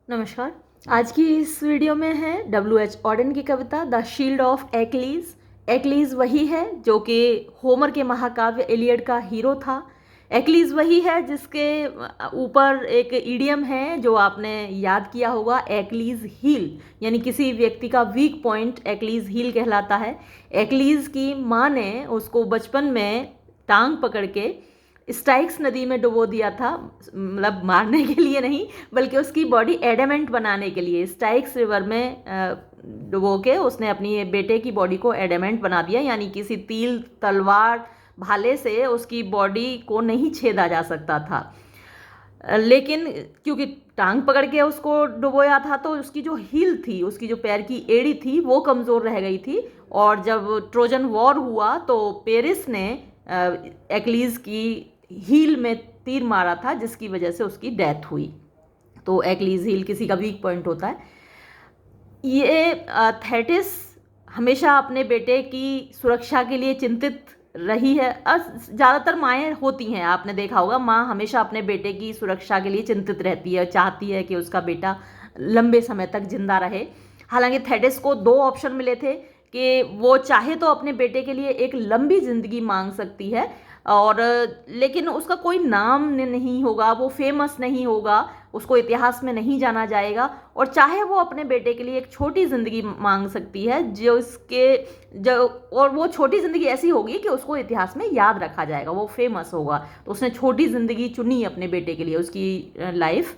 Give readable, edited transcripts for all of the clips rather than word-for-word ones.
नमस्कार। आज की इस वीडियो में है W.H. ऑडेन की कविता the shield of Achilles. Achilles वही है जो कि होमर के महाकाव्य इलियड का हीरो था। एक्लीज वही है जिसके ऊपर एक इडियम है जो आपने याद किया होगा, एक्लीज हील, यानी किसी व्यक्ति का वीक पॉइंट एक्लीज हील कहलाता है। एक्लीज की माँ ने उसको बचपन में टांग पकड़ के स्टाइक्स नदी में डुबो दिया था, मतलब मारने के लिए नहीं बल्कि उसकी बॉडी एडेमेंट बनाने के लिए। स्टाइक्स रिवर में डुबो के उसने अपनी बेटे की बॉडी को एडेमेंट बना दिया, यानी किसी तीर तलवार भाले से उसकी बॉडी को नहीं छेदा जा सकता था। लेकिन क्योंकि टांग पकड़ के उसको डुबोया था तो उसकी जो हील थी, उसकी जो पैर की एड़ी थी, वो कमज़ोर रह गई थी। और जब ट्रोजन वॉर हुआ तो पेरिस ने एक्लीज की हील में तीर मारा था, जिसकी वजह से उसकी डेथ हुई। तो एक्लीज हील किसी का वीक पॉइंट होता है। ये थेटिस हमेशा अपने बेटे की सुरक्षा के लिए चिंतित रही है। ज़्यादातर माएँ होती हैं, आपने देखा होगा, माँ हमेशा अपने बेटे की सुरक्षा के लिए चिंतित रहती है, चाहती है कि उसका बेटा लंबे समय तक जिंदा रहे। हालांकि थेटिस को दो ऑप्शन मिले थे कि वो चाहे तो अपने बेटे के लिए एक लंबी ज़िंदगी मांग सकती है, और लेकिन उसका कोई नाम नहीं होगा, वो फेमस नहीं होगा, उसको इतिहास में नहीं जाना जाएगा। और चाहे वो अपने बेटे के लिए एक छोटी ज़िंदगी मांग सकती है और वो छोटी ज़िंदगी ऐसी होगी कि उसको इतिहास में याद रखा जाएगा, वो फेमस होगा। तो उसने छोटी ज़िंदगी चुनी अपने बेटे के लिए। उसकी लाइफ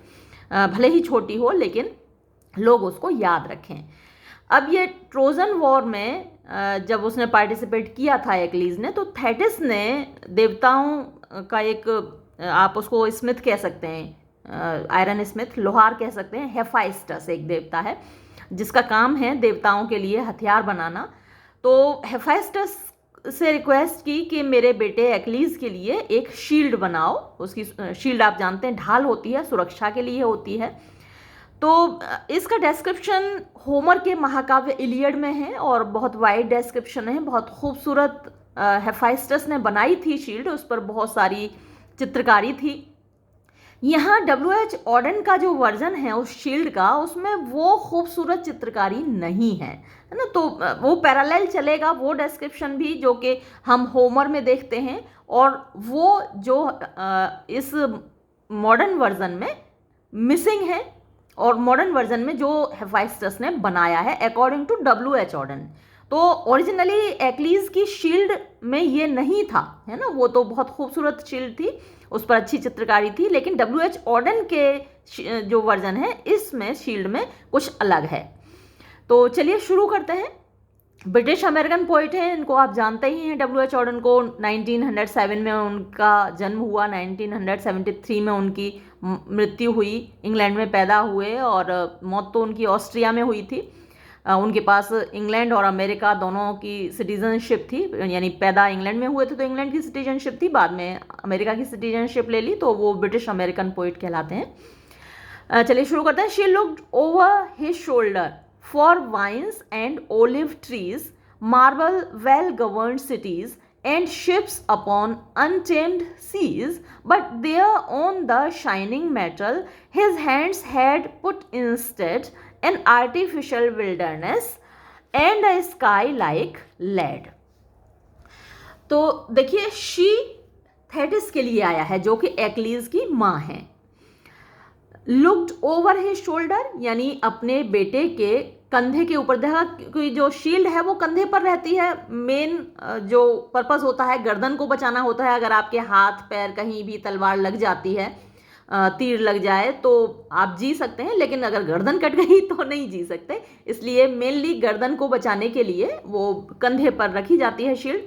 भले ही छोटी हो लेकिन लोग उसको याद रखें। अब ये ट्रोजन वॉर में जब उसने पार्टिसिपेट किया था एक्लीज ने, तो थेटिस ने देवताओं का एक, आप उसको स्मिथ कह सकते हैं, आयरन स्मिथ, लोहार कह सकते हैं। हेफाइस्टस एक देवता है जिसका काम है देवताओं के लिए हथियार बनाना। तो हेफाइस्टस से रिक्वेस्ट की कि मेरे बेटे एक्लीज के लिए एक शील्ड बनाओ। उसकी शील्ड आप जानते हैं ढाल होती है, सुरक्षा के लिए होती है। तो इसका डिस्क्रिप्शन होमर के महाकाव्य इलियड में है और बहुत वाइड डिस्क्रिप्शन है। बहुत खूबसूरत हेफाइस्टस ने बनाई थी शील्ड, उस पर बहुत सारी चित्रकारी थी। यहाँ W.H. ऑडेन का जो वर्जन है उस शील्ड का, उसमें वो खूबसूरत चित्रकारी नहीं है ना। तो वो पैरेलल चलेगा, वो डिस्क्रिप्शन भी जो कि हम होमर में देखते हैं, और वो जो इस मॉडर्न वर्जन में मिसिंग है, और मॉडर्न वर्जन में जो हेफाइस्टस ने बनाया है अकॉर्डिंग टू W.H. ऑडेन। तो ओरिजिनली एक्लीज की शील्ड में ये नहीं था, है ना। वो तो बहुत खूबसूरत शील्ड थी, उस पर अच्छी चित्रकारी थी, लेकिन W.H. ऑडेन के जो वर्जन है इसमें शील्ड में कुछ अलग है। तो चलिए शुरू करते हैं। ब्रिटिश अमेरिकन पोइट हैं, इनको आप जानते ही हैं। W.H. ऑडेन को 1907 में उनका जन्म हुआ, 1973 में उनकी मृत्यु हुई। इंग्लैंड में पैदा हुए और मौत तो उनकी ऑस्ट्रिया में हुई थी। उनके पास इंग्लैंड और अमेरिका दोनों की सिटीजनशिप थी, यानी पैदा इंग्लैंड में हुए थे तो इंग्लैंड की सिटीजनशिप थी, बाद में अमेरिका की सिटीजनशिप ले ली, तो वो ब्रिटिश अमेरिकन पोइट कहलाते हैं। चलिए शुरू करते हैं। She looked over his shoulder for vines and olive trees, marble well-governed cities, and ships upon untamed seas, but there on the shining metal his hands had put instead an artificial wilderness and a sky like lead. तो देखिए, she Thetis के लिए आया है जो कि Achilles की माँ है। लुक्ड ओवर हिज शोल्डर, यानी अपने बेटे के कंधे के ऊपर देखा, क्योंकि जो शील्ड है वो कंधे पर रहती है। मेन जो पर्पस होता है गर्दन को बचाना होता है। अगर आपके हाथ पैर कहीं भी तलवार लग जाती है, तीर लग जाए, तो आप जी सकते हैं, लेकिन अगर गर्दन कट गई तो नहीं जी सकते। इसलिए मेनली गर्दन को बचाने के लिए वो कंधे पर रखी जाती है शील्ड।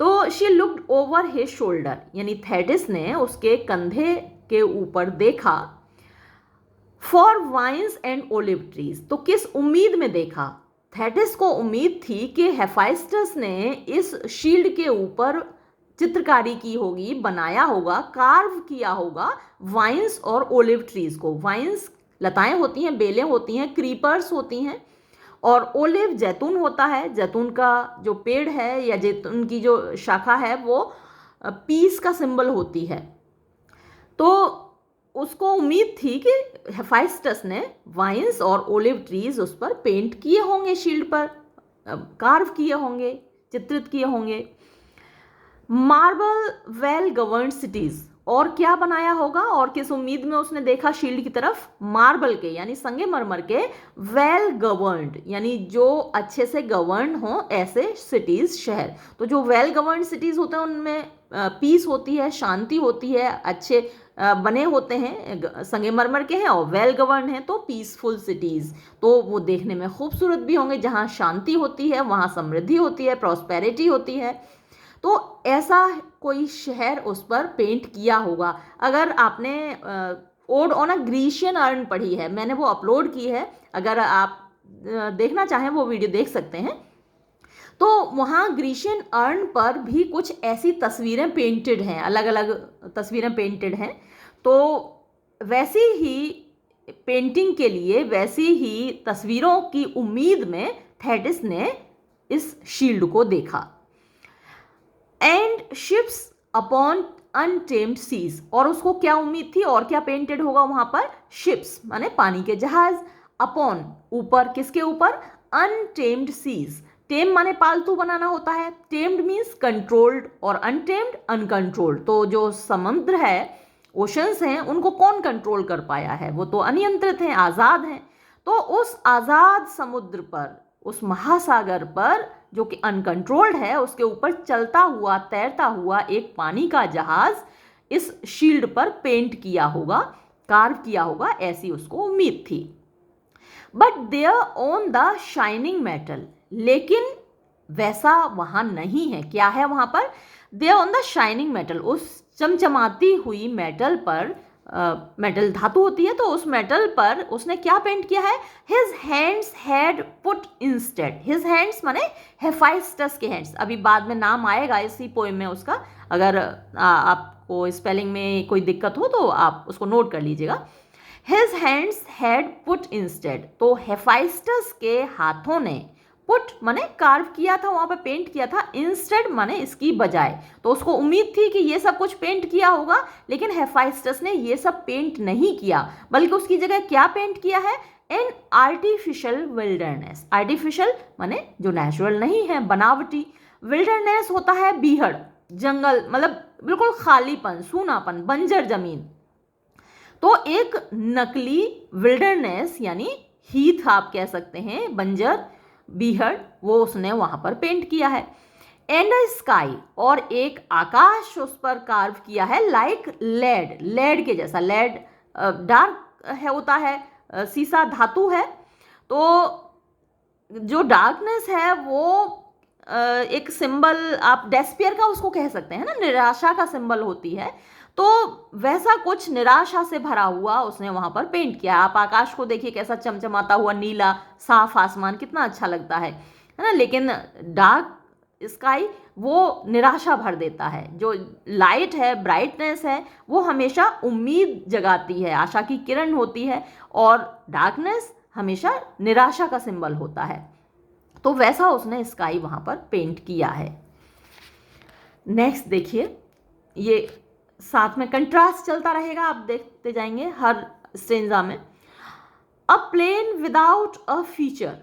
तो she looked over his shoulder, यानी थेटिस ने उसके कंधे के ऊपर देखा। For vines and olive trees, तो किस उम्मीद में देखा? थेटिस को उम्मीद थी कि हेफाइस्टस ने इस शील्ड के ऊपर चित्रकारी की होगी, बनाया होगा, कार्व किया होगा वाइन्स और ओलिव ट्रीज को। वाइन्स लताएं होती हैं, बेलें होती हैं, क्रीपर्स होती हैं, और ओलिव जैतून होता है। जैतून का जो पेड़ है या जैतून की जो शाखा है वो पीस का सिंबल होती है। तो उसको उम्मीद थी कि हेफाइस्टस ने वाइन्स और ओलिव ट्रीज उस पर पेंट किए होंगे, शील्ड पर कार्व किए होंगे, चित्रित किए होंगे। मार्बल वेल गवर्न्ड सिटीज, और क्या बनाया होगा और किस उम्मीद में उसने देखा शील्ड की तरफ? मार्बल के यानी संगमरमर के वेल गवर्न्ड, यानी जो अच्छे से गवर्न हो ऐसे सिटीज, शहर। तो जो वेल गवर्न्ड सिटीज होते हैं उनमें पीस होती है, शांति होती है, अच्छे बने होते हैं, संगमरमर के हैं और वेल गवर्न हैं तो पीसफुल सिटीज। तो वो देखने में खूबसूरत भी होंगे, जहाँ शांति होती है वहाँ समृद्धि होती है, प्रॉस्पेरिटी होती है। तो ऐसा कोई शहर उस पर पेंट किया होगा। अगर आपने odd on a Grecian earn पढ़ी है, मैंने वो अपलोड की है, अगर आप देखना चाहें वो वीडियो देख सकते हैं। तो वहाँ ग्रीशियन अर्न पर भी कुछ ऐसी तस्वीरें पेंटेड हैं, अलग अलग तस्वीरें पेंटेड हैं। तो वैसी ही पेंटिंग के लिए, वैसी ही तस्वीरों की उम्मीद में थेटिस ने इस शील्ड को देखा। And ships upon untamed seas, और उसको क्या उम्मीद थी और क्या पेंटेड होगा वहां पर? शिप्स माने पानी के जहाज, अपॉन ऊपर, किसके ऊपर? Untamed seize. टेम माने पालतू बनाना होता है, टेम्ड मीन्स कंट्रोल्ड और अनटेम्ड अनकंट्रोल्ड। तो जो समुद्र है, ओशंस हैं, उनको कौन कंट्रोल कर पाया है? वो तो अनियंत्रित हैं, आज़ाद हैं। तो उस आज़ाद समुद्र पर, उस महासागर पर जो कि अनकंट्रोल्ड है, उसके ऊपर चलता हुआ, तैरता हुआ एक पानी का जहाज इस शील्ड पर पेंट किया होगा, कार्व किया होगा, ऐसी उसको उम्मीद थी। But there on the shining metal, लेकिन वैसा वहां नहीं है। क्या है वहां पर? There on the shining metal, उस चमचमाती हुई मेटल पर, मेटल धातु होती है, तो उस मेटल पर उसने क्या पेंट किया है? His hands had put instead. His hands माने हेफाइस्टस के हैंड्स, अभी बाद में नाम आएगा इसी पोएम में उसका। अगर आपको स्पेलिंग में कोई दिक्कत हो तो आप उसको नोट कर लीजिएगा। His hands had put instead, तो हेफाइस्टस के हाथों ने, पुट माने कार्व किया था, वहां पे पेंट किया था, इंस्टेड माने इसकी बजाय। तो उसको उम्मीद थी कि ये सब कुछ पेंट किया होगा, लेकिन हेफाइस्टस ने ये सब पेंट नहीं किया, बल्कि उसकी जगह क्या पेंट किया है? An artificial wilderness. आर्टिफिशियल माने जो नेचुरल नहीं है, बनावटी। विल्डरनेस होता है बीहड़, जंगल, मतलब बिल्कुल खालीपन, सूनापन, बंजर जमीन। तो एक नकली विल्डरनेस यानी हीथ आप कह सकते हैं, बंजर, बीहड़, वो उसने वहां पर पेंट किया है। एंड अ स्काई, और एक आकाश उस पर कार्व किया है, लाइक लेड, लेड के जैसा। लेड डार्क है, होता है, सीसा धातु है। तो जो डार्कनेस है वो एक सिंबल, आप डेस्पियर का उसको कह सकते हैं ना, निराशा का सिंबल होती है। तो वैसा कुछ निराशा से भरा हुआ उसने वहां पर पेंट किया। आप आकाश को देखिए, कैसा चमचमाता हुआ नीला साफ आसमान, कितना अच्छा लगता है ना। लेकिन डार्क स्काई वो निराशा भर देता है। जो लाइट है, ब्राइटनेस है, वो हमेशा उम्मीद जगाती है, आशा की किरण होती है, और डार्कनेस हमेशा निराशा का सिंबल होता है। तो वैसा उसने स्काई वहां पर पेंट किया है। नेक्स्ट देखिए, ये साथ में कंट्रास्ट चलता रहेगा, आप देखते जाएंगे हर स्टेंजा में। अ प्लेन विदाउट अ फीचर,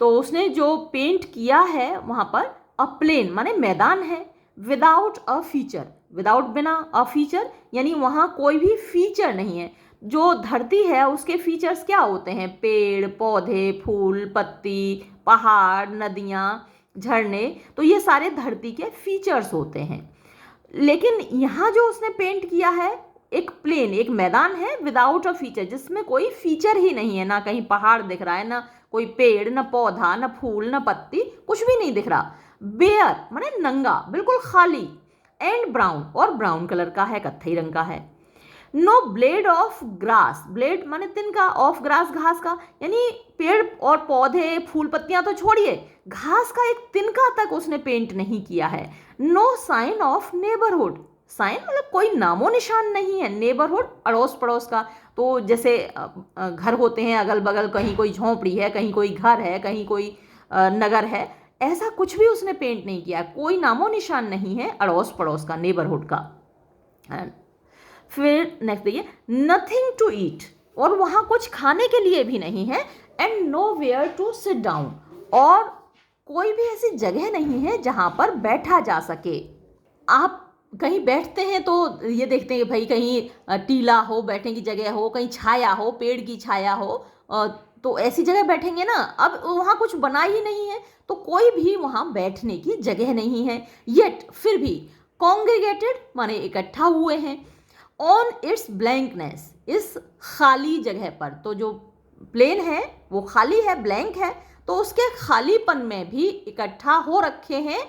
तो उसने जो पेंट किया है वहां पर, अ प्लेन माने मैदान है, विदाउट अ फीचर, विदाउट बिना, अ फीचर यानी वहां कोई भी फीचर नहीं है। जो धरती है उसके फीचर्स क्या होते हैं? पेड़ पौधे, फूल पत्ती, पहाड़, नदियाँ, झरने, तो ये सारे धरती के फीचर्स होते हैं। लेकिन यहाँ जो उसने पेंट किया है, एक प्लेन, एक मैदान है, विदाउट अ फीचर, जिसमें कोई फीचर ही नहीं है, ना कहीं पहाड़ दिख रहा है, ना कोई पेड़, ना पौधा, ना फूल, ना पत्ती, कुछ भी नहीं दिख रहा। बेयर माने नंगा, बिल्कुल खाली। एंड ब्राउन, और ब्राउन कलर का है, कत्थई रंग का है। No blade of grass, blade माने तिनका, ऑफ ग्रास घास का, यानी पेड़ और पौधे, फूल पत्तियां तो छोड़िए, घास का एक तिनका तक उसने पेंट नहीं किया है। No sign of neighbourhood, sign मतलब कोई नामो निशान नहीं है, नेबरहुड अड़ोस पड़ोस का। तो जैसे घर होते हैं अगल बगल, कहीं कोई झोंपड़ी है, कहीं कोई घर है, कहीं कोई नगर है, ऐसा कुछ भी उसने पेंट नहीं किया, कोई नामो निशान नहीं है अड़ोस पड़ोस का, नेबरहुड का। फिर नेक्स्ट देखिए, नथिंग टू ईट, और वहाँ कुछ खाने के लिए भी नहीं है, and nowhere to sit down, और कोई भी ऐसी जगह नहीं है जहाँ पर बैठा जा सके। आप कहीं बैठते हैं तो ये देखते हैं कि भाई कहीं टीला हो, बैठने की जगह हो, कहीं छाया हो, पेड़ की छाया हो, तो ऐसी जगह बैठेंगे ना। अब वहाँ कुछ बना ही नहीं है तो कोई भी वहाँ बैठने की जगह नहीं है। येट, फिर भी, कॉन्ग्रीगेटेड माने इकट्ठा हुए हैं, ऑन इट्स ब्लैंकनेस, इस खाली जगह पर। तो जो प्लेन है वो खाली है, ब्लैंक है, तो उसके खालीपन में भी इकट्ठा हो रखे हैं,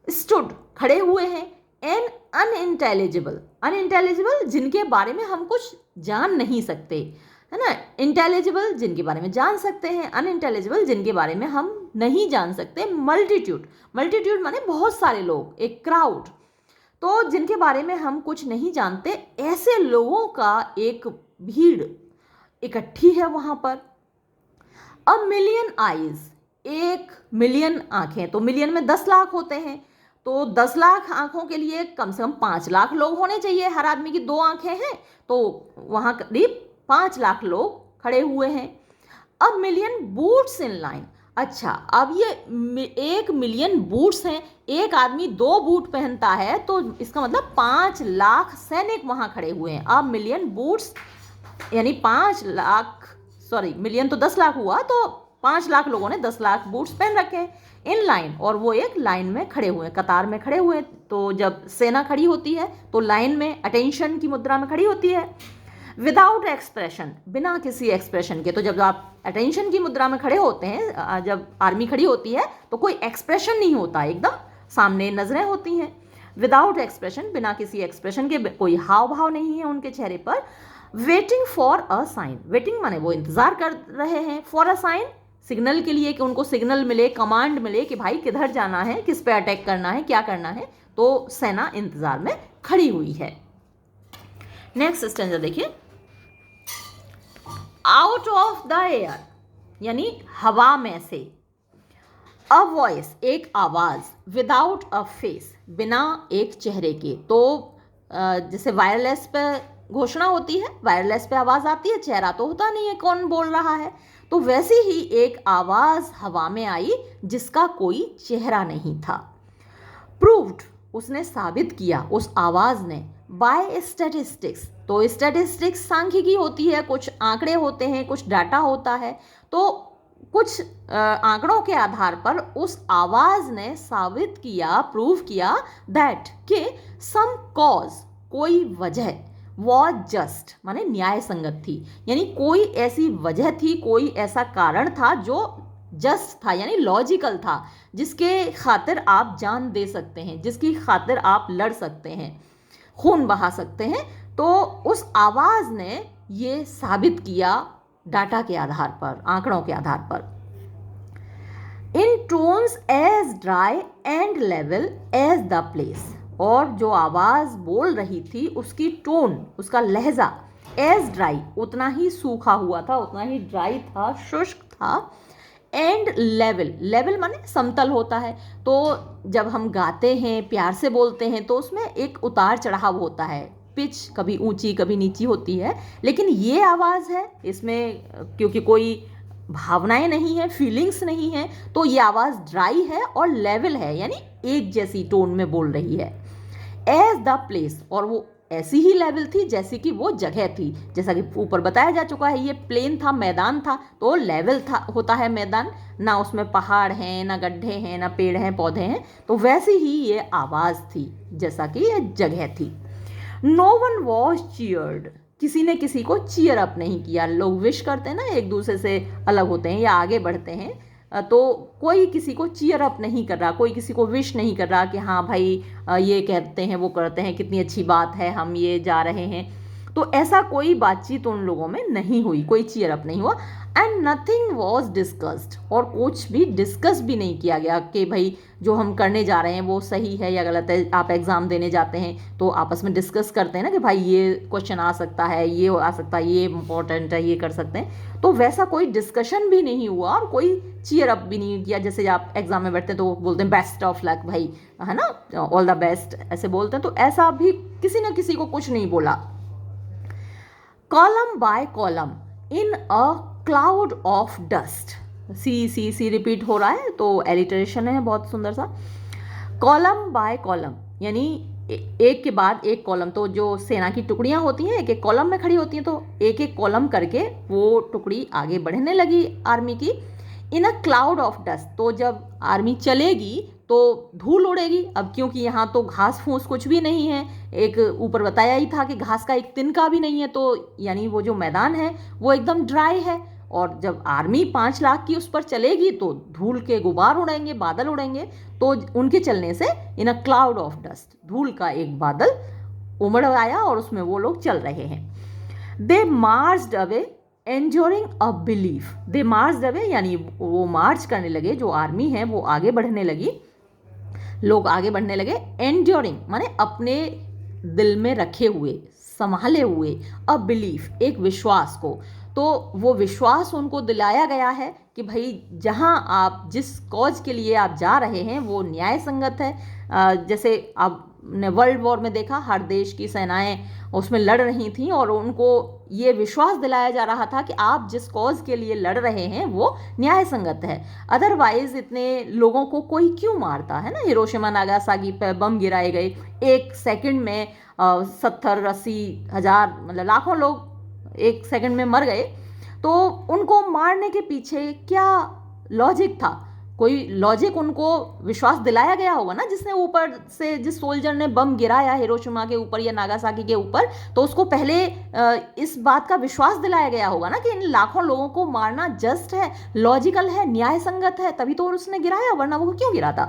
स्टूड, खड़े हुए हैं, एन अनइंटेलिजिबल, अनइंटेलिजिबल जिनके बारे में हम कुछ जान नहीं सकते, है ना। इंटेलिजिबल जिनके बारे में जान सकते हैं, अनइंटेलिजिबल जिनके बारे में हम नहीं जान सकते। मल्टीट्यूड, मल्टीट्यूड माने बहुत सारे लोग, एक क्राउड, तो जिनके बारे में हम कुछ नहीं जानते, ऐसे लोगों का एक भीड़ इकट्ठी है वहाँ पर। अ मिलियन आईज, 1 मिलियन आंखें, तो मिलियन में 10 लाख होते हैं, तो 10 लाख आंखों के लिए कम से कम 5 लाख लोग होने चाहिए। हर आदमी की 2 आंखें हैं, तो वहाँ करीब 5 लाख लोग खड़े हुए हैं। A million boots in line, अच्छा अब ये 1 मिलियन बूट्स हैं, एक आदमी 2 बूट पहनता है, तो इसका मतलब 5 लाख सैनिक वहाँ खड़े हुए हैं। अ मिलियन बूट्स यानी 5 लाख, सॉरी मिलियन तो 10 लाख हुआ, तो 5 लाख लोगों ने 10 लाख बूट्स पहन रखे हैं, इन लाइन, और वो एक लाइन में खड़े हुए हैं, कतार में खड़े हुए हैं। तो जब सेना खड़ी होती है तो लाइन में अटेंशन की मुद्रा में खड़ी होती है। विदाउट एक्सप्रेशन, बिना किसी एक्सप्रेशन के, तो जब आप अटेंशन की मुद्रा में खड़े होते हैं, जब आर्मी खड़ी होती है तो कोई एक्सप्रेशन नहीं होता, एकदम सामने नजरें होती हैं। विदाउट एक्सप्रेशन, बिना किसी एक्सप्रेशन के, कोई हाव भाव नहीं है उनके चेहरे पर। Waiting for a sign, waiting माने वो इंतजार कर रहे हैं, फॉर अ साइन सिग्नल के लिए, कि उनको सिग्नल मिले, कमांड मिले कि भाई किधर जाना है, किस पे अटैक करना है, क्या करना है, तो सेना इंतजार में खड़ी हुई है। नेक्स्ट स्टेंजा देखिए, आउट ऑफ द एयर यानी हवा में से, अ वॉइस एक आवाज, विदाउट अ फेस बिना एक चेहरे के। तो जैसे वायरलेस पे घोषणा होती है, वायरलेस पे आवाज आती है, चेहरा तो होता नहीं है कौन बोल रहा है, तो वैसे ही एक आवाज हवा में आई जिसका कोई चेहरा नहीं था। प्रूव्ड, उसने साबित किया, उस आवाज ने, बाय स्टैटिस्टिक्स, तो स्टैटिस्टिक्स सांख्यिकी होती है, कुछ आंकड़े होते हैं, कुछ डाटा होता है, तो कुछ आंकड़ों के आधार पर उस आवाज ने साबित किया, प्रूव किया, दैट कि सम कॉज, कोई वजह, वॉज जस्ट माने न्याय संगत थी, यानी कोई ऐसी वजह थी, कोई ऐसा कारण था जो जस्ट था यानी लॉजिकल था, जिसके खातिर आप जान दे सकते हैं, जिसकी खातिर आप लड़ सकते हैं, खून बहा सकते हैं। तो उस आवाज ने ये साबित किया डाटा के आधार पर, आंकड़ों के आधार पर। In tones as dry and level as the place, और जो आवाज बोल रही थी उसकी टोन, उसका लहजा, एज ड्राई उतना ही सूखा हुआ था, उतना ही ड्राई था, शुष्क था, एंड लेवल, लेवल माने समतल होता है, तो जब हम गाते हैं, प्यार से बोलते हैं, तो उसमें एक उतार चढ़ाव होता है, पिच कभी ऊंची कभी नीची होती है, लेकिन ये आवाज़ है, इसमें क्योंकि कोई भावनाएं नहीं है, फीलिंग्स नहीं है, तो ये आवाज़ ड्राई है और लेवल है, यानी एक जैसी टोन में बोल रही है। एज द प्लेस, और वो ऐसी ही लेवल थी जैसी कि वो जगह थी, जैसा कि ऊपर बताया जा चुका है, ये प्लेन था, मैदान था, तो लेवल था, होता है मैदान, ना उसमें पहाड़ हैं, ना गड्ढे हैं, ना पेड़ हैं, पौधे हैं, तो वैसी ही ये आवाज़ थी जैसा कि ये जगह थी। नो वन वॉज चीयर्ड, किसी ने किसी को चीयर अप नहीं किया। लोग विश करते हैं ना, एक दूसरे से अलग होते हैं या आगे बढ़ते हैं, तो कोई किसी को चीयर अप नहीं कर रहा, कोई किसी को विश नहीं कर रहा कि हाँ भाई ये कहते हैं, वो करते हैं, कितनी अच्छी बात है, हम ये जा रहे हैं, तो ऐसा कोई बातचीत उन लोगों में नहीं हुई, कोई चीयर अप नहीं हुआ। एंड नथिंग वॉज डिस्कस्ड, और कुछ भी डिस्कस भी नहीं किया गया कि भाई जो हम करने जा रहे हैं वो सही है या गलत है। आप एग्ज़ाम देने जाते हैं तो आपस में डिस्कस करते हैं ना कि भाई ये क्वेश्चन आ सकता है, ये आ सकता है, ये इंपॉर्टेंट है, ये कर सकते हैं, तो वैसा कोई डिस्कशन भी नहीं हुआ और कोई चीयर अप भी नहीं किया। जैसे आप एग्जाम में बैठते हैं तो बोलते हैं बेस्ट ऑफ लक भाई, है ना, ऑल द बेस्ट ऐसे बोलते हैं, तो ऐसा भी किसी न किसी को कुछ नहीं बोला। Column by column in a cloud of dust, C repeat हो रहा है तो एलिटरेशन है बहुत सुंदर सा। कॉलम बाय कॉलम यानी एक के बाद एक कॉलम, तो जो सेना की टुकड़ियां होती हैं एक एक कॉलम में खड़ी होती हैं, तो एक एक कॉलम करके वो टुकड़ी आगे बढ़ने लगी आर्मी की। इन अ क्लाउड ऑफ डस्ट, तो जब आर्मी चलेगी तो धूल उड़ेगी। अब क्योंकि यहाँ तो घास फूस कुछ भी नहीं है, एक ऊपर बताया ही था कि घास का एक तिनका भी नहीं है, तो यानी वो जो मैदान है वो एकदम ड्राई है। और जब आर्मी 5 लाख की उस पर चलेगी तो धूल के गुबार उड़ेंगे, बादल उड़ेंगे। तो उनके चलने से इन अ क्लाउड ऑफ डस्ट, धूल का एक बादल उमड़ आया और उसमें वो लोग चल रहे हैं। They marched away enduring a belief, they marched away यानी वो मार्च करने लगे, जो आर्मी है वो आगे बढ़ने लगी, लोग आगे बढ़ने लगे। एंड्योरिंग माने अपने दिल में रखे हुए, संभाले हुए, अ बिलीफ एक विश्वास को। तो वो विश्वास उनको दिलाया गया है कि भाई जहाँ आप जिस कॉज के लिए आप जा रहे हैं वो न्याय संगत है। जैसे आपने वर्ल्ड वॉर में देखा, हर देश की सेनाएं उसमें लड़ रही थी और उनको ये विश्वास दिलाया जा रहा था कि आप जिस कॉज के लिए लड़ रहे हैं वो न्याय संगत है। अदरवाइज इतने लोगों को कोई क्यों मारता है ना। हिरोशिमा नागासाकी पे बम गिराए गए, एक सेकंड में 70-80 हजार मतलब लाखों लोग एक सेकंड में मर गए। तो उनको मारने के पीछे क्या लॉजिक था? कोई लॉजिक उनको विश्वास दिलाया गया होगा ना, जिसने ऊपर से जिस सोल्जर ने बम गिराया हिरोशिमा के ऊपर या नागासाकी के ऊपर, तो उसको पहले इस बात का विश्वास दिलाया गया होगा ना कि इन लाखों लोगों को मारना जस्ट है, लॉजिकल है, न्याय संगत है, तभी तो उसने गिराया, वरना वो क्यों गिराता।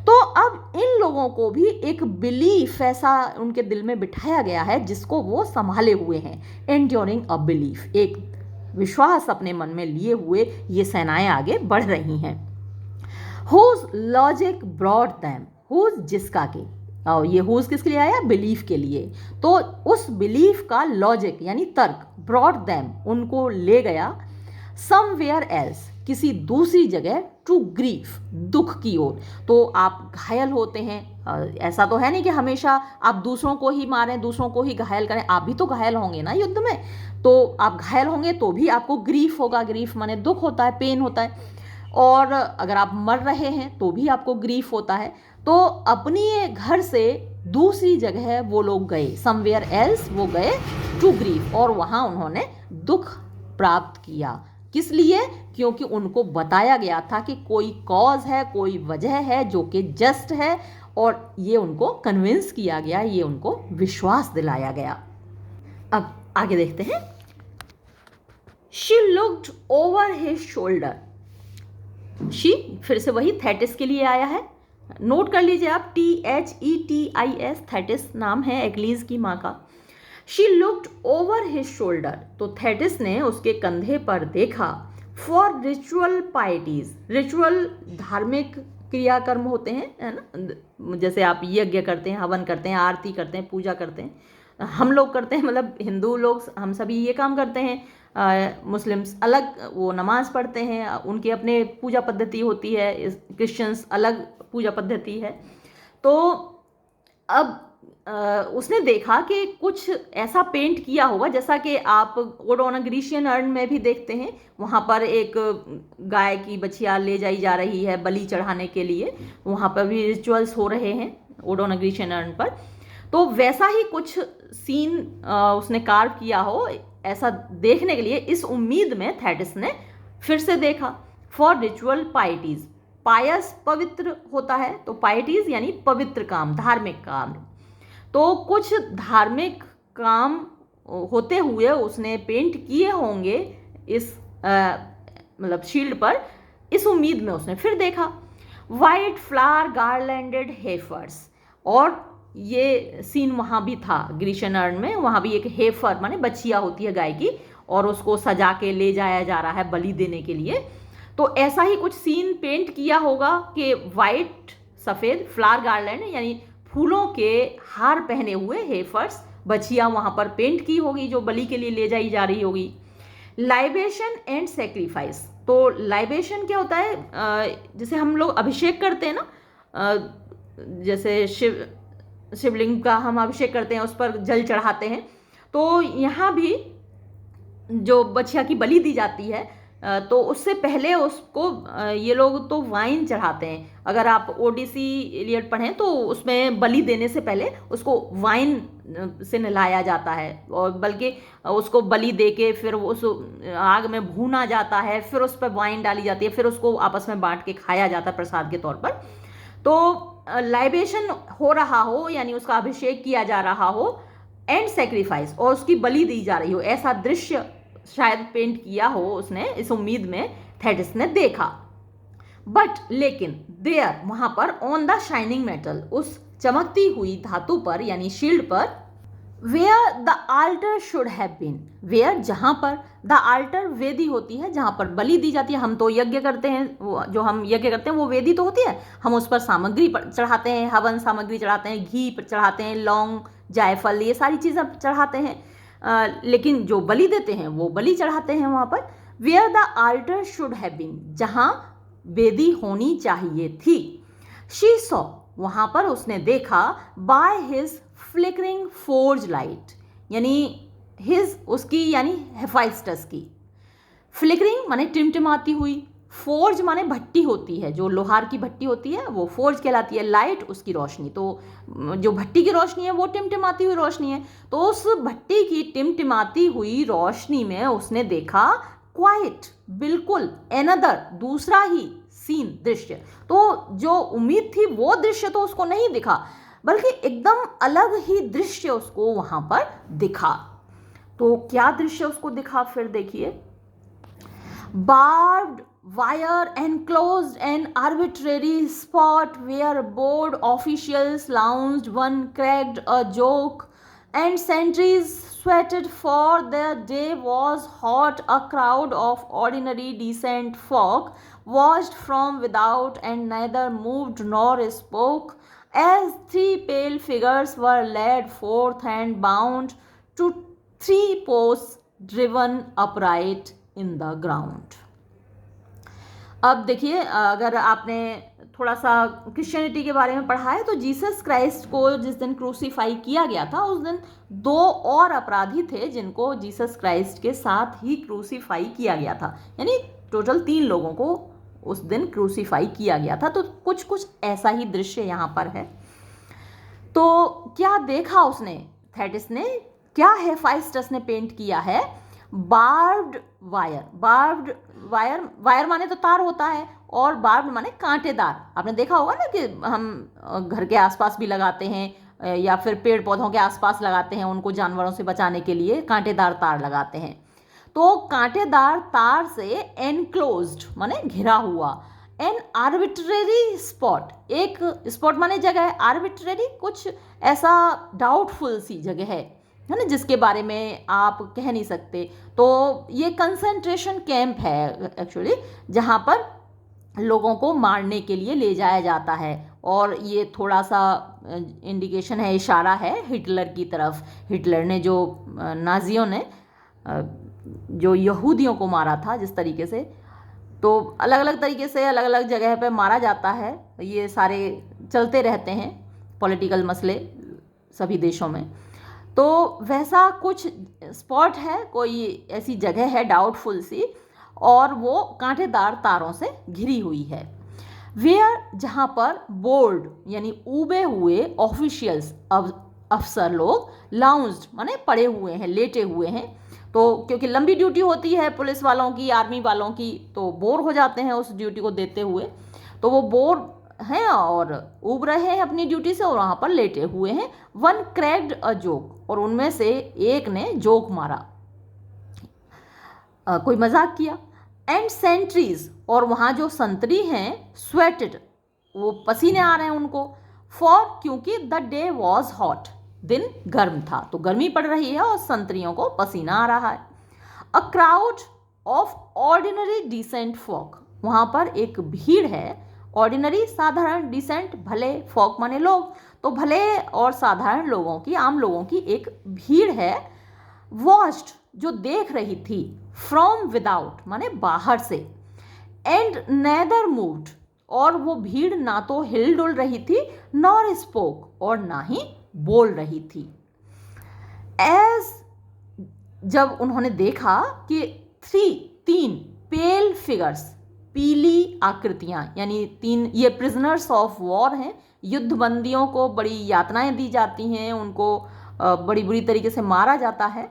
तो अब इन लोगों को भी एक बिलीफ ऐसा उनके दिल में बिठाया गया है जिसको वो संभाले हुए हैं। एंड्योरिंग अ बिलीफ, एक विश्वास अपने मन में लिए हुए ये सेनाएं आगे बढ़ रही हैं। Whose logic brought them, whose जिसका के, और ये हुज किसके लिए आया? बिलीफ के लिए। तो उस बिलीफ का लॉजिक यानी तर्क, ब्रॉड दैम उनको ले गया समवेयर एल्स, किसी दूसरी जगह, टू ग्रीफ दुख की ओर। तो आप घायल होते हैं, ऐसा तो है नहीं कि हमेशा आप दूसरों को ही मारें, दूसरों को ही घायल करें, आप भी तो घायल होंगे ना युद्ध में। तो आप घायल होंगे तो भी आपको ग्रीफ होगा, ग्रीफ माने दुख होता है, पेन होता है। और अगर आप मर रहे हैं तो भी आपको ग्रीफ होता है। तो अपनी घर से दूसरी जगह वो लोग गए, समवेयर एल्स वो गए टू ग्रीफ, और वहाँ उन्होंने दुख प्राप्त किया। किस लिए? क्योंकि उनको बताया गया था कि कोई कॉज है, कोई वजह है जो कि जस्ट है, और ये उनको कन्विंस किया गया, ये उनको विश्वास दिलाया गया। अब आगे देखते हैं। She looked over his shoulder, she फिर से वही थेटिस के लिए आया है, नोट कर लीजिए आप, THETIS, थेटिस नाम है एक्लीज की माँ का। She looked over his shoulder, तो थेटिस ने उसके कंधे पर देखा। फॉर रिचुअल पाइटीज, रिचुअल धार्मिक क्रियाकर्म होते हैं, है ना, जैसे आप यज्ञ करते हैं, हवन करते हैं, आरती करते हैं, पूजा करते हैं, हम लोग करते हैं, मतलब हिंदू लोग हम सभी ये काम करते हैं। मुस्लिम्स अलग वो नमाज पढ़ते हैं, उनके अपने पूजा पद्धति होती है, क्रिश्चियंस अलग पूजा पद्धति है। तो अब उसने देखा कि कुछ ऐसा पेंट किया होगा जैसा कि आप ओडोना ग्रीशियन अर्न में भी देखते हैं, वहाँ पर एक गाय की बछिया ले जाई जा रही है बलि चढ़ाने के लिए, वहाँ पर भी रिचुअल्स हो रहे हैं ओडोना ग्रीशियन अर्न पर। तो वैसा ही कुछ सीन उसने कार्व किया हो, ऐसा देखने के लिए इस उम्मीद में थेटिस ने फिर से देखा। फॉर रिचुअल पाइटीज, पायस पवित्र होता है, तो पाइटीज यानी पवित्र काम, धार्मिक काम। तो कुछ धार्मिक काम होते हुए उसने पेंट किए होंगे इस मतलब शील्ड पर, इस उम्मीद में उसने फिर देखा। वाइट फ्लावर गार्लैंडेड हेफर्स, और ये सीन वहाँ भी था ग्रीशियन अर्न में, वहाँ भी एक हेफर माने बछिया होती है गाय की, और उसको सजा के ले जाया जा रहा है बलि देने के लिए। तो ऐसा ही कुछ सीन पेंट किया होगा कि वाइट सफ़ेद फ्लावर गार्लैंड यानी फूलों के हार पहने हुए हेफर्स, बछिया वहाँ पर पेंट की होगी जो बलि के लिए ले जाई जा रही होगी। लाइबेशन एंड सेक्रीफाइस, तो लाइबेशन क्या होता है? जैसे हम लोग अभिषेक करते हैं ना, जैसे शिवलिंग का हम अभिषेक करते हैं, उस पर जल चढ़ाते हैं। तो यहाँ भी जो बछिया की बलि दी जाती है, तो उससे पहले उसको ये लोग तो वाइन चढ़ाते हैं। अगर आप ओडिसी इलियड पढ़ें तो उसमें बलि देने से पहले उसको वाइन से नहलाया जाता है, और बल्कि उसको बलि दे के फिर उस आग में भूना जाता है, फिर उस पर वाइन डाली जाती है, फिर उसको आपस में बांट के खाया जाता है प्रसाद के तौर पर। तो लाइबेशन हो रहा हो, यानी उसका अभिषेक किया जा रहा हो, एंड सेक्रीफाइस, और उसकी बलि दी जा रही हो, ऐसा दृश्य शायद पेंट किया हो उसने, इस उम्मीद में थेटिस ने देखा। बट लेकिन देयर, वहां पर, ऑन द शाइनिंग मेटल, उस चमकती हुई धातु पर यानी शील्ड पर, where the altar should have been, where जहां पर, द आल्टर वेदी होती है जहां पर बलि दी जाती है। हम तो यज्ञ करते हैं, जो हम यज्ञ करते हैं वो वेदी तो होती है, हम उस पर सामग्री चढ़ाते हैं, हवन सामग्री चढ़ाते हैं, घी चढ़ाते हैं, लौंग, जायफल, ये सारी चीज़ें चढ़ाते हैं। लेकिन जो बलि देते हैं वो बलि चढ़ाते हैं वहां पर। Where the altar should have been, जहां वेदी होनी चाहिए थी। शी सॉ, वहां पर उसने देखा, by his flickering forge light, यानी हिज, उसकी यानी हेफाइस्टस की, फ्लिकरिंग माने टिमटिमाती हुई, फोर्ज माने भट्टी होती है, जो लोहार की भट्टी होती है वो फोर्ज कहलाती है, लाइट उसकी रोशनी, तो जो भट्टी की रोशनी है वो टिमटिमाती हुई रोशनी है। तो उस भट्टी की टिमटिमाती हुई रोशनी में उसने देखा, क्वाइट, बिल्कुल, एनदर, दूसरा ही सीन, दृश्य। तो जो उम्मीद थी वो दृश्य तो उसको नहीं दिखा, बल्कि एकदम अलग ही दृश्य उसको वहां पर दिखा। तो क्या दृश्य उसको दिखा, फिर देखिए। Barbed wire enclosed an arbitrary spot where board officials lounged. One cracked a joke, and sentries sweated, for their day was hot. A crowd of ordinary decent folk watched from without, and neither moved nor spoke, as three pale figures were led forth and bound to three posts driven upright in the ground. अब देखिए, अगर आपने थोड़ा सा Christianity के बारे में पढ़ा है तो जीसस क्राइस्ट को जिस दिन क्रूसीफाई किया गया था उस दिन दो और अपराधी थे जिनको जीसस क्राइस्ट के साथ ही क्रूसीफाई किया गया था, यानी टोटल 3 लोगों को उस दिन क्रूसीफाई किया गया था। तो कुछ कुछ ऐसा ही दृश्य यहाँ पर है। तो क्या देखा उसने, थेटिस ने, क्या हेफाइस्टस ने पेंट किया है? Barbed wire, barbed wire, wire माने तो तार होता है, और बार्ब्ड माने कांटेदार। आपने देखा होगा ना कि हम घर के आसपास भी लगाते हैं, या फिर पेड़ पौधों के आसपास लगाते हैं, उनको जानवरों से बचाने के लिए कांटेदार तार लगाते हैं। तो कांटेदार तार से एनक्लोज्ड माने घिरा हुआ, एन आर्बिट्रेरी स्पॉट, एक स्पॉट माने जगह, आर्बिट्रेरी कुछ ऐसा डाउटफुल सी जगह है ना, जिसके बारे में आप कह नहीं सकते। तो ये कंसंट्रेशन कैंप है एक्चुअली, जहाँ पर लोगों को मारने के लिए ले जाया जाता है। और ये थोड़ा सा इंडिकेशन है, इशारा है हिटलर की तरफ। हिटलर ने जो नाजियों ने जो यहूदियों को मारा था जिस तरीके से, तो अलग अलग तरीके से अलग अलग जगह पे मारा जाता है। ये सारे चलते रहते हैं पॉलिटिकल मसले सभी देशों में। तो वैसा कुछ स्पॉट है, कोई ऐसी जगह है डाउटफुल सी, और वो कांटेदार तारों से घिरी हुई है। वेयर, जहाँ पर बोर्ड यानी उबे हुए ऑफिशियल्स, अफसर लोग, लाउंज्ड माने पड़े हुए हैं, लेटे हुए हैं। तो क्योंकि लंबी ड्यूटी होती है पुलिस वालों की, आर्मी वालों की, तो बोर हो जाते हैं उस ड्यूटी को देते हुए, तो वो बोर हैं और उब रहे हैं अपनी ड्यूटी से, और वहाँ पर लेटे हुए हैं। वन क्रैक्ड अ जोक, और उनमें से एक ने जोक मारा, कोई मजाक किया। एंड सेंट्रीज, और वहाँ जो संतरी हैं, स्वेटेड, वो पसीने आ रहे हैं उनको, फॉर, क्योंकि द डे वॉज हॉट, दिन गर्म था, तो गर्मी पड़ रही है और संतरियों को पसीना आ रहा है। A crowd of ordinary decent folk, वहाँ पर एक भीड़ है, ऑर्डिनरी साधारण, डिसेंट भले, फॉक माने लोग, तो भले और साधारण लोगों की, आम लोगों की एक भीड़ है। वॉच्ड, जो देख रही थी, फ्रॉम विदाउट माने बाहर से, एंड नेदर मूव्ड, और वो भीड़ ना तो हिल डुल रही थी, नॉर स्पोक, और ना ही बोल रही थी। एज जब उन्होंने देखा कि तीन पेल फिगर्स, पीली आकृतियां, यानी तीन, ये प्रिजनर्स ऑफ वॉर हैं, युद्ध बंदियों को बड़ी यातनाएं दी जाती हैं, उनको बड़ी बुरी तरीके से मारा जाता है।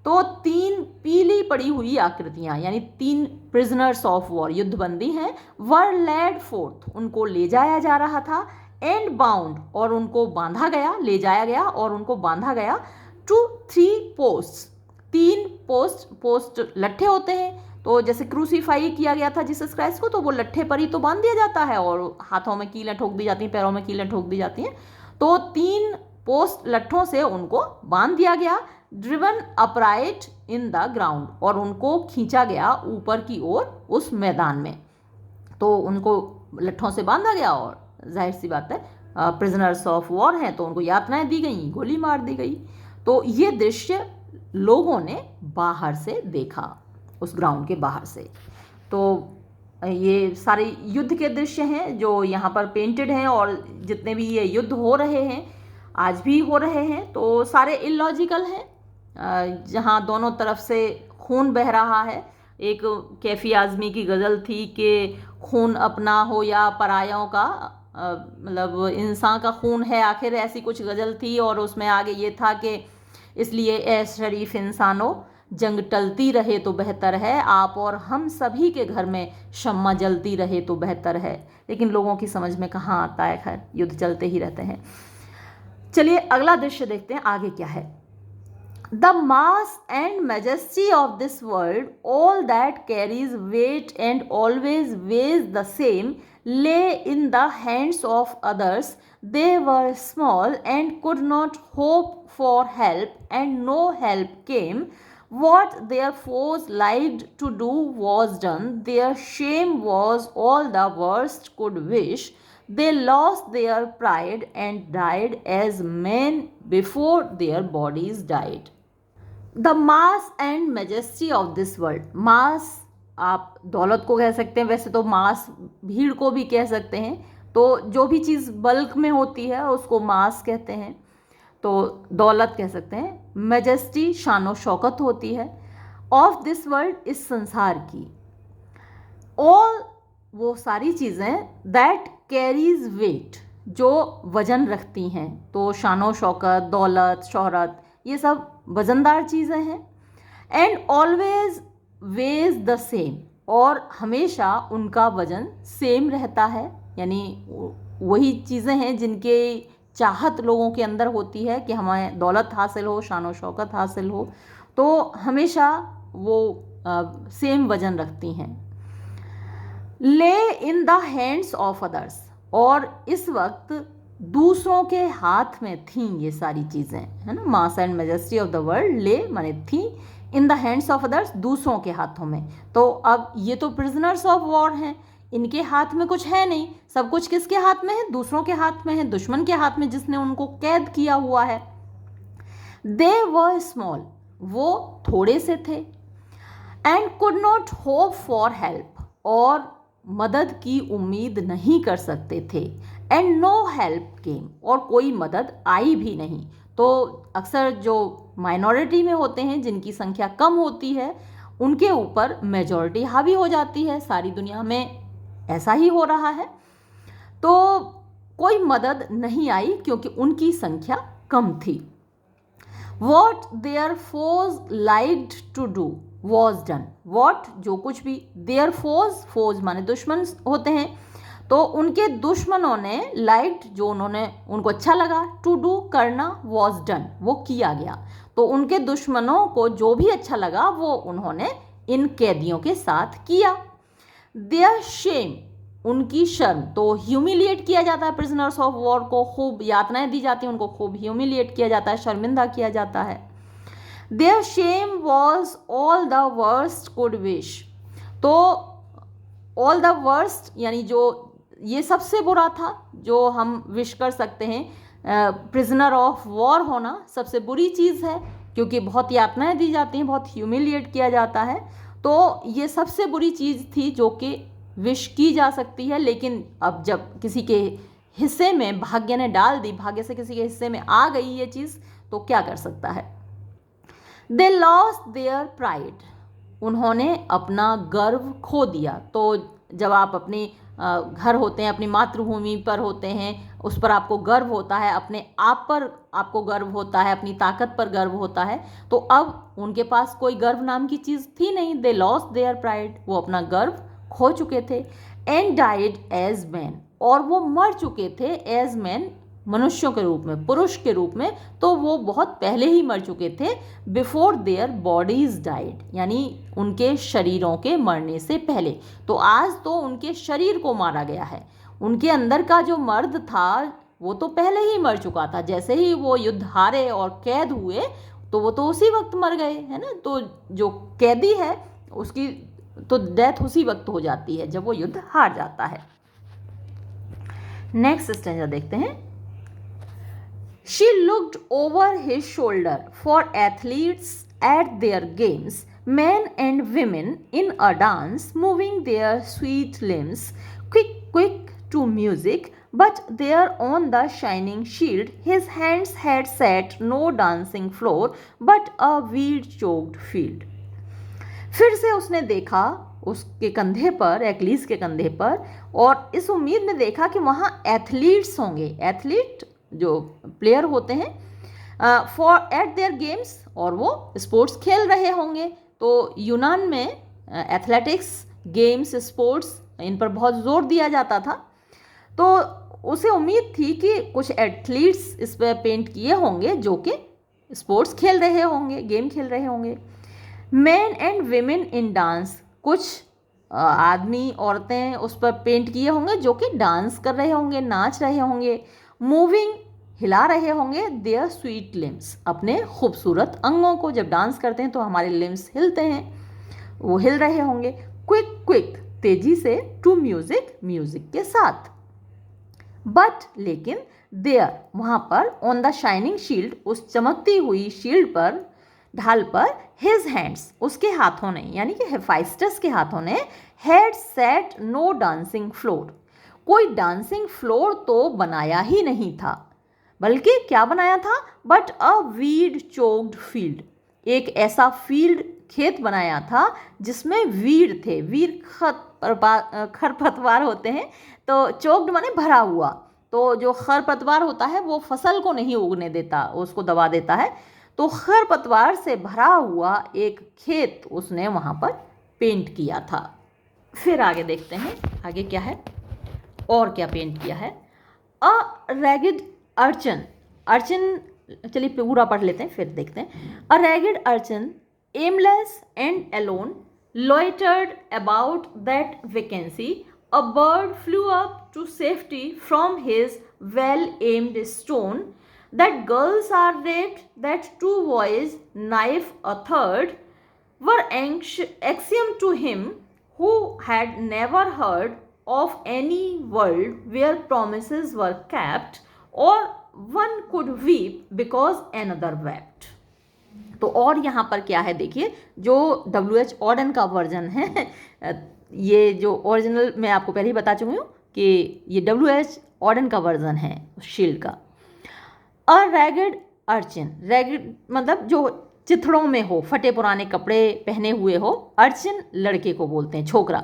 तो तीन पीली पड़ी हुई आकृतियां, यानी तीन प्रिजनर्स ऑफ वॉर, युद्धबंदी हैं, वर लेड फोर्थ, उनको ले जाया जा रहा था, एंड बाउंड, और उनको बांधा गया, ले जाया गया और उनको बांधा गया, टू 3 पोस्ट, 3 पोस्ट लट्ठे होते हैं, तो जैसे क्रूसीफाई किया गया था जीसस क्राइस्ट को, तो वो लट्ठे पर ही तो बांध दिया जाता है और हाथों में कीलें ठोक दी जाती हैं, पैरों में कीलें ठोक दी जाती हैं। तो 3 पोस्ट लट्ठों से उनको बांध दिया गया, driven upright in the ground, और उनको खींचा गया ऊपर की ओर उस मैदान में। तो उनको लट्ठों से बांधा गया और जाहिर सी बात है प्रिजनर्स ऑफ वॉर हैं, तो उनको यातनाएं दी गई, गोली मार दी गई। तो ये दृश्य लोगों ने बाहर से देखा, उस ग्राउंड के बाहर से। तो ये सारे युद्ध के दृश्य हैं जो यहाँ पर पेंटेड हैं, और जितने भी ये युद्ध हो रहे हैं, आज भी हो रहे हैं, तो सारे इलॉजिकल हैं, जहाँ दोनों तरफ से खून बह रहा है। एक कैफी आज़मी की गज़ल थी कि खून अपना हो या परायों का, मतलब इंसान का खून है आखिर, ऐसी कुछ गज़ल थी। और उसमें आगे ये था कि इसलिए ए शरीफ इंसानों, जंग टलती रहे तो बेहतर है, आप और हम सभी के घर में शम्मा जलती रहे तो बेहतर है। लेकिन लोगों की समझ में कहाँ आता है, खैर युद्ध चलते ही रहते हैं। चलिए अगला दृश्य देखते हैं आगे क्या है। The mass and majesty of this world, all that carries weight and always weighs the same, lay in the hands of others. They were small and could not hope for help, and no help came. What their foes lied to do was done. Their shame was all the worst could wish. They lost their pride and died as men before their bodies died. The mass and majesty of this world, mass आप दौलत को कह सकते हैं, वैसे तो मास भीड़ को भी कह सकते हैं। तो जो भी चीज़ बल्क में होती है उसको मास कहते हैं, तो दौलत कह सकते हैं। मेजेस्टी शानो शौकत होती है। ऑफ दिस वर्ल्ड, इस संसार की। ऑल, वो सारी चीज़ें, दैट कैरीज वेट, जो वजन रखती हैं, तो शानो शौकत, दौलत, शोहरत, ये सब वजनदार चीज़ें हैं। And always weighs the same, और हमेशा उनका वजन सेम रहता है, यानी वही चीज़ें हैं जिनके चाहत लोगों के अंदर होती है कि हमें दौलत हासिल हो, शानो शौकत हासिल हो, तो हमेशा वो सेम वजन रखती हैं। ले in the hands of others, और इस वक्त दूसरों के हाथ में थी ये सारी चीज़ें, है ना। मास and majesty of the world, ले माने थी, in the hands of others, दूसरों के हाथों में। तो अब ये तो प्रिजनर्स ऑफ वॉर हैं, इनके हाथ में कुछ है नहीं, सब कुछ किसके हाथ में है, दूसरों के हाथ में है, दुश्मन के हाथ में, जिसने उनको कैद किया हुआ है। दे वर स्मॉल, वो थोड़े से थे, and could not hope for help, और मदद की उम्मीद नहीं कर सकते थे। एंड नो हेल्प केम, और कोई मदद आई भी नहीं। तो अक्सर जो माइनॉरिटी में होते हैं, जिनकी संख्या कम होती है, उनके ऊपर मेजॉरिटी हावी हो जाती है। सारी दुनिया में ऐसा ही हो रहा है। तो कोई मदद नहीं आई क्योंकि उनकी संख्या कम थी। What their foes liked to do was done, what, जो कुछ भी, देयर फोज माने दुश्मन होते हैं, तो उनके दुश्मनों ने लाइक्ड, जो उन्होंने, उनको अच्छा लगा, टू डू, करना, वॉज डन, वो किया गया। तो उनके दुश्मनों को जो भी अच्छा लगा वो उन्होंने इन कैदियों के साथ किया। देयर शेम, उनकी शर्म, तो ह्यूमिलिएट किया जाता है प्रिजनर्स ऑफ वॉर को, खूब यातनाएं दी जाती हैं उनको, खूब ह्यूमिलिएट किया जाता है, शर्मिंदा किया जाता है। Their shame was all the worst could wish, तो ऑल द वर्स्ट यानी जो ये सबसे बुरा था जो हम विश कर सकते हैं। प्रिजनर ऑफ वॉर होना सबसे बुरी चीज़ है, क्योंकि बहुत यातनाएं दी जाती हैं, बहुत ह्यूमिलिएट किया जाता है। तो ये सबसे बुरी चीज़ थी जो कि विश की जा सकती है। लेकिन अब जब किसी के हिस्से में भाग्य ने डाल दी, भाग्य से किसी के हिस्से में आ गई ये चीज़, तो क्या कर सकता है। दे लॉस्ट देयर प्राइड, उन्होंने अपना गर्व खो दिया। तो जब आप अपनी घर होते हैं, अपनी मातृभूमि पर होते हैं, उस पर आपको गर्व होता है, अपने आप पर आपको गर्व होता है, अपनी ताकत पर गर्व होता है। तो अब उनके पास कोई गर्व नाम की चीज़ थी नहीं। दे लॉस्ट देयर प्राइड, वो अपना गर्व खो चुके थे। एंड डाइड एज मैन, और वो मर चुके थे एज मैन, मनुष्यों के रूप में, पुरुष के रूप में। तो वो बहुत पहले ही मर चुके थे, बिफोर देयर बॉडीज डाइड, यानी उनके शरीरों के मरने से पहले। तो आज तो उनके शरीर को मारा गया है, उनके अंदर का जो मर्द था वो तो पहले ही मर चुका था। जैसे ही वो युद्ध हारे और कैद हुए तो वो तो उसी वक्त मर गए, है ना। तो जो कैदी है उसकी तो डेथ उसी वक्त हो जाती है जब वो युद्ध हार जाता है। नेक्स्ट स्टेंजा देखते हैं। She looked over his shoulder for athletes at their games, men and women in a dance, moving their sweet limbs, quick, quick to music. But there on the shining shield, his hands had set no dancing floor, but a weed-choked field. फिर से उसने देखा उसके कंधे पर, Achilles के कंधे पर, और इस उम्मीद में देखा कि वहाँ एथलीट्स होंगे। एथलीट जो प्लेयर होते हैं फॉर एट देयर गेम्स, और वो स्पोर्ट्स खेल रहे होंगे। तो यूनान में एथलेटिक्स, गेम्स, स्पोर्ट्स, इन पर बहुत जोर दिया जाता था। तो उसे उम्मीद थी कि कुछ एथलीट्स इस पर पेंट किए होंगे जो कि स्पोर्ट्स खेल रहे होंगे, गेम खेल रहे होंगे। Man and women in dance, कुछ आदमी औरतें उस पर पेंट किए होंगे जो कि डांस कर रहे होंगे, नाच रहे होंगे। मूविंग, हिला रहे होंगे, देयर स्वीट लिम्स, अपने खूबसूरत अंगों को। जब डांस करते हैं तो हमारे लिम्स हिलते हैं, वो हिल रहे होंगे। क्विक क्विक, तेजी से, टू म्यूजिक, म्यूजिक के साथ। बट लेकिन, देयर, वहाँ पर, ऑन द शाइनिंग शील्ड, उस चमकती हुई शील्ड पर, ढाल पर, हिज हैंड्स, उसके हाथों ने, यानी कि हेफाइस्टस के हाथों ने, had set no dancing floor, कोई डांसिंग फ्लोर तो बनाया ही नहीं था, बल्कि क्या बनाया था, but a weed choked field, एक ऐसा फील्ड, खेत बनाया था जिसमें वीड थे। वीड खरपतवार होते हैं, तो चोक्ड माने भरा हुआ। तो जो खरपतवार होता है वो फसल को नहीं उगने देता, उसको दबा देता है। तो खरपतवार से भरा हुआ एक खेत उसने वहाँ पर पेंट किया था। फिर आगे देखते हैं, आगे क्या है और क्या पेंट किया है। अ रैगिड अर्चन, अर्चन, चलिए पूरा पढ़ लेते हैं फिर देखते हैं। A ragged urchin, aimless and alone, loitered about that vacancy. A bird flew up to safety from his well-aimed stone. That girls are raped, that two boys knife a third, were axiom to him who had never heard of any world where promises were kept, or one could weep because another wept. तो और यहाँ पर क्या है देखिए, जो WH Orton का version है, ये जो ओरिजिनल मैं आपको पहले ही बता चुकी हूँ कि ये WH ऑर्डन का वर्जन है शील्ड का। अ रैगिड अर्चिन, रैगिड मतलब जो चिथड़ों में हो, फटे पुराने कपड़े पहने हुए हो। अर्चिन लड़के को बोलते हैं, छोकरा।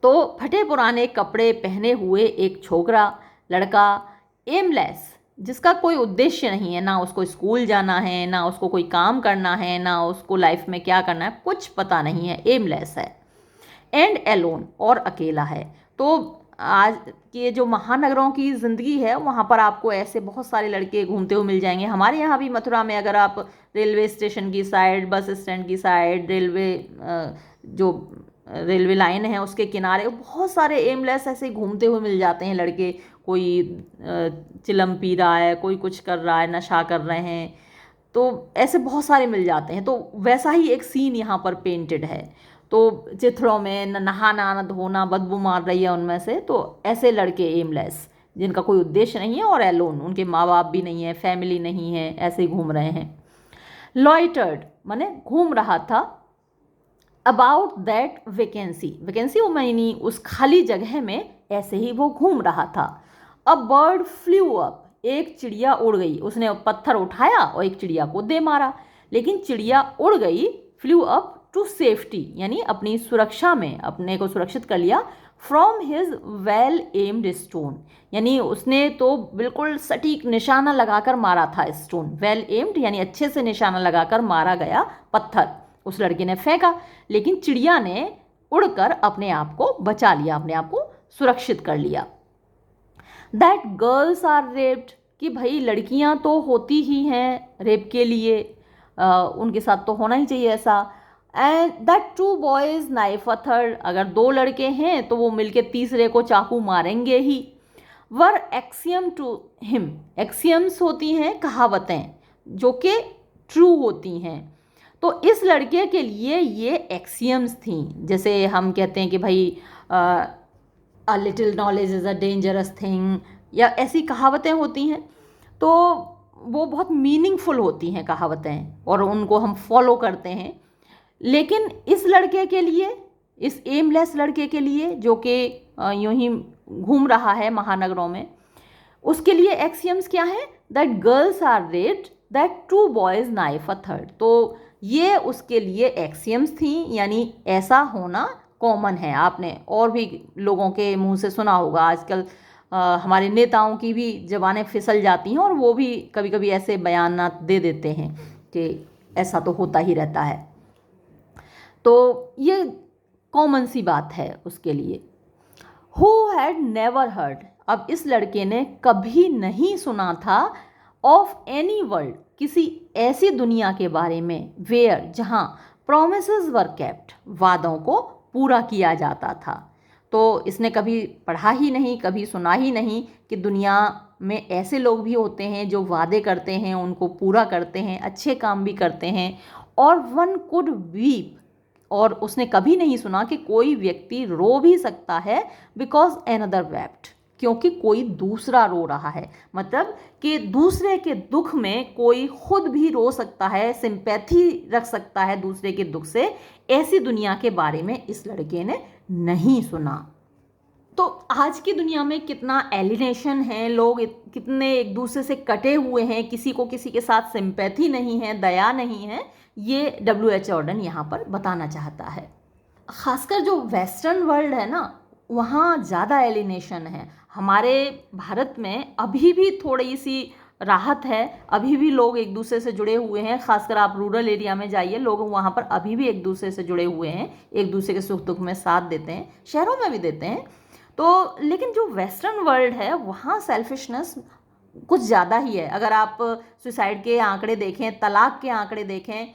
तो फटे पुराने कपड़े पहने हुए एक छोकरा, लड़का, एमलेस, जिसका कोई उद्देश्य नहीं है, ना उसको स्कूल जाना है, ना उसको कोई काम करना है, ना उसको लाइफ में क्या करना है, कुछ पता नहीं है, एमलेस है। एंड एलोन, और अकेला है। तो आज के जो महानगरों की ज़िंदगी है वहाँ पर आपको ऐसे बहुत सारे लड़के घूमते हुए मिल जाएंगे। हमारे यहाँ भी मथुरा में अगर आप रेलवे स्टेशन की साइड, बस स्टैंड की साइड, जो रेलवे लाइन है उसके किनारे बहुत सारे एमलेस ऐसे घूमते हुए मिल जाते हैं लड़के। कोई चिलम पी रहा है, कोई कुछ कर रहा है, नशा कर रहे हैं, तो ऐसे बहुत सारे मिल जाते हैं। तो वैसा ही एक सीन यहाँ पर पेंटेड है। तो चिथड़ों में न नहाना न धोना, बदबू मार रही है उनमें से, तो ऐसे लड़के एमलेस, जिनका कोई उद्देश्य नहीं है, और एलोन, उनके माँ बाप भी नहीं है, फैमिली नहीं है, ऐसे ही घूम रहे हैं। लॉइटर्ड माने घूम रहा था। अबाउट दैट वैकेंसी, वैकेंसी वो मानी उस खाली जगह में ऐसे ही वो घूम रहा था। अ बर्ड फ्लू अप, एक चिड़िया उड़ गई, उसने पत्थर उठाया और एक चिड़िया को दे मारा। लेकिन चिड़िया उड़ गई, फ्लू अप टू सेफ्टी, यानी अपनी सुरक्षा में अपने को सुरक्षित कर लिया, from his well aimed stone, यानी उसने तो बिल्कुल सटीक निशाना लगाकर मारा था स्टोन, वेल एम्ड यानी अच्छे से निशाना लगाकर मारा गया पत्थर उस लड़के ने फेंका, लेकिन चिड़िया ने उड़कर अपने आप को बचा लिया, अपने आप को सुरक्षित कर लिया। दैट गर्ल्स आर रेप्ड, कि भाई लड़कियां तो होती ही हैं रेप के लिए, उनके साथ तो होना ही चाहिए ऐसा। And that two boys knife a third, अगर दो लड़के हैं तो वो मिलके तीसरे को चाकू मारेंगे ही। वर एक्सियम टू हिम, एक्सियम्स होती हैं कहावतें जो कि ट्रू होती हैं, तो इस लड़के के लिए ये एक्सियम्स थी। जैसे हम कहते हैं कि भाई a little knowledge is a dangerous thing, या ऐसी कहावतें होती हैं, तो वो बहुत मीनिंगफुल होती हैं कहावतें और उनको हम फॉलो करते हैं। लेकिन इस लड़के के लिए, इस एमलेस लड़के के लिए जो कि यूं ही घूम रहा है महानगरों में, उसके लिए एक्सियम्स क्या है? That girls are raped, that two boys knife a third, तो ये उसके लिए एक्सियम्स थी, यानी ऐसा होना कॉमन है। आपने और भी लोगों के मुंह से सुना होगा, आजकल हमारे नेताओं की भी ज़बानें फिसल जाती हैं और वो भी कभी कभी ऐसे बयानात दे देते हैं कि ऐसा तो होता ही रहता है, तो ये कॉमन सी बात है उसके लिए। हु हैड नेवर हर्ड, अब इस लड़के ने कभी नहीं सुना था, ऑफ एनी वर्ल्ड, किसी ऐसी दुनिया के बारे में, वेयर, जहाँ प्रोमिसेस वर केप्ट, वादों को पूरा किया जाता था। तो इसने कभी पढ़ा ही नहीं, कभी सुना ही नहीं कि दुनिया में ऐसे लोग भी होते हैं जो वादे करते हैं, उनको पूरा करते हैं, अच्छे काम भी करते हैं। और वन कुड वीप, और उसने कभी नहीं सुना कि कोई व्यक्ति रो भी सकता है, बिकॉज एनदर वेप्ट, क्योंकि कोई दूसरा रो रहा है, मतलब कि दूसरे के दुख में कोई खुद भी रो सकता है, सिंपैथी रख सकता है दूसरे के दुख से। ऐसी दुनिया के बारे में इस लड़के ने नहीं सुना। तो आज की दुनिया में कितना एलिनेशन है, लोग कितने एक दूसरे से कटे हुए हैं, किसी को किसी के साथ सिंपैथी नहीं है, दया नहीं है, ये W.H. ऑर्डन यहाँ पर बताना चाहता है। खासकर जो वेस्टर्न वर्ल्ड है ना, वहाँ ज़्यादा एलिनेशन है। हमारे भारत में अभी भी थोड़ी सी राहत है, अभी भी लोग एक दूसरे से जुड़े हुए हैं। खासकर आप रूरल एरिया में जाइए, लोग वहाँ पर अभी भी एक दूसरे से जुड़े हुए हैं, एक दूसरे के सुख दुख में साथ देते हैं, शहरों में भी देते हैं। तो लेकिन जो वेस्टर्न वर्ल्ड है वहाँ सेल्फिशनेस कुछ ज़्यादा ही है। अगर आप सुसाइड के आंकड़े देखें, तलाक के आंकड़े देखें,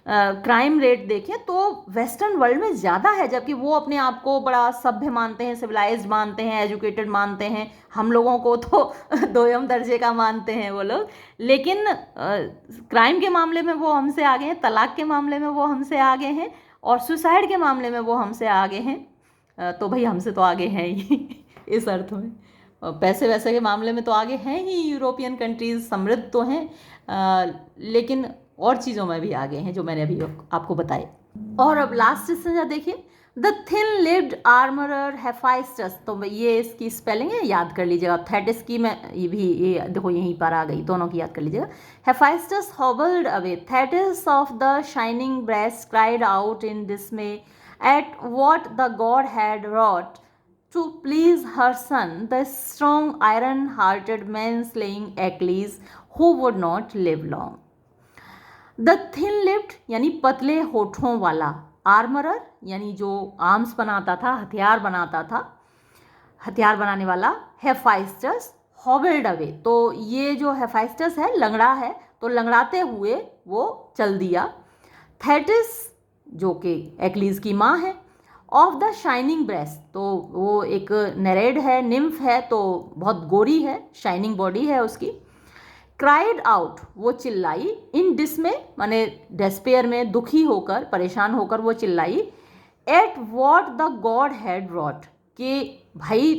क्राइम रेट देखें, तो वेस्टर्न वर्ल्ड में ज़्यादा है, जबकि वो अपने आप को बड़ा सभ्य मानते हैं, सिविलाइज्ड मानते हैं, एजुकेटेड मानते हैं। हम लोगों को तो दोयम दर्जे का मानते हैं वो लोग। लेकिन क्राइम के मामले में वो हमसे आगे हैं, तलाक के मामले में वो हमसे आगे हैं, और सुसाइड के मामले में वो हमसे आगे हैं। तो भाई हमसे तो आगे हैं ही इस अर्थ में। पैसे वैसे के मामले में तो आगे हैं ही, यूरोपियन कंट्रीज समृद्ध तो हैं, लेकिन और चीज़ों में भी आगे हैं जो मैंने अभी आपको बताए। और अब लास्ट से देखिए, the thin lipped armourer Hephaestus, तो ये इसकी स्पेलिंग है, याद कर लीजिएगा। थेटिस की मैं ये देखो यहीं पर आ गई, दोनों की याद कर लीजिएगा। Hephaestus hobbled away, Thetis of the shining breast cried out in dismay at what the god had wrought to please her son, the strong iron-hearted man-slaying Achilles, who would not live long. The thin-lipped यानी पतले होठों वाला, armourer यानी जो arms बनाता था, हथियार बनाता था, हथियार बनाने वाला, हेफाइस्टस हॉबल्ड अवे, तो ये जो हेफाइस्टस है लंगड़ा है, तो लंगड़ाते हुए वो चल दिया। थेटिस जो कि एक्लीज की माँ है, ऑफ द शाइनिंग ब्रेस्ट, तो वो एक नेरेड है, निम्फ है, तो बहुत गोरी है, शाइनिंग बॉडी है उसकी। क्राइड आउट, वो चिल्लाई, इन डिसमे माने डेस्पेयर में, दुखी होकर, परेशान होकर वो चिल्लाई, at what the god had wrought, कि भाई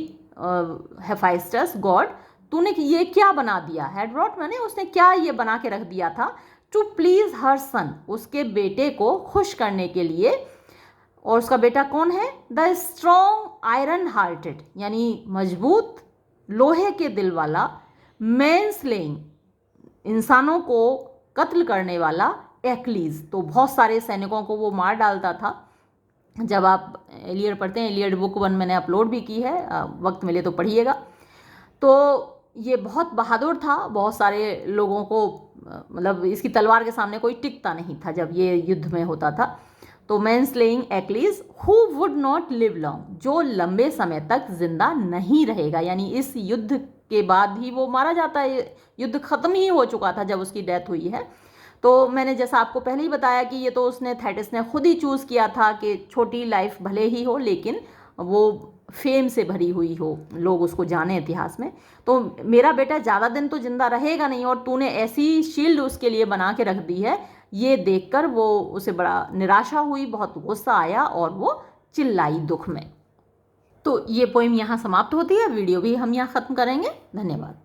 हेफाइस्टस गॉड, तूने ये क्या बना दिया। हैड रॉट माने उसने क्या ये बना के रख दिया था, टू प्लीज हर सन, उसके बेटे को खुश करने के लिए। और उसका बेटा कौन है? द स्ट्रॉन्ग आयरन हार्टेड, यानी मजबूत लोहे के दिल वाला, मैन स्लेइंग, इंसानों को कत्ल करने वाला, एक्लीज। तो बहुत सारे सैनिकों को वो मार डालता था। जब आप एलियड पढ़ते हैं, एलियड बुक 1 मैंने अपलोड भी की है, वक्त मिले तो पढ़िएगा। तो ये बहुत बहादुर था, बहुत सारे लोगों को मतलब इसकी तलवार के सामने कोई टिकता नहीं था जब ये युद्ध में होता था। तो man slaying Achilles who would not live long, जो लंबे समय तक जिंदा नहीं रहेगा, यानी इस युद्ध के बाद ही वो मारा जाता है। युद्ध खत्म ही हो चुका था जब उसकी डेथ हुई है। तो मैंने जैसा आपको पहले ही बताया कि ये तो उसने थेटिस ने खुद ही चूज़ किया था कि छोटी लाइफ भले ही हो लेकिन वो फेम से भरी हुई हो, लोग उसको जाने इतिहास में। तो मेरा बेटा ज़्यादा दिन तो जिंदा रहेगा नहीं और तूने ऐसी शील्ड उसके लिए बना के रख दी है, ये देखकर वो उसे बड़ा निराशा हुई, बहुत गुस्सा आया और वो चिल्लाई दुख में। तो ये पोइम यहाँ समाप्त होती है, वीडियो भी हम यहाँ ख़त्म करेंगे। धन्यवाद।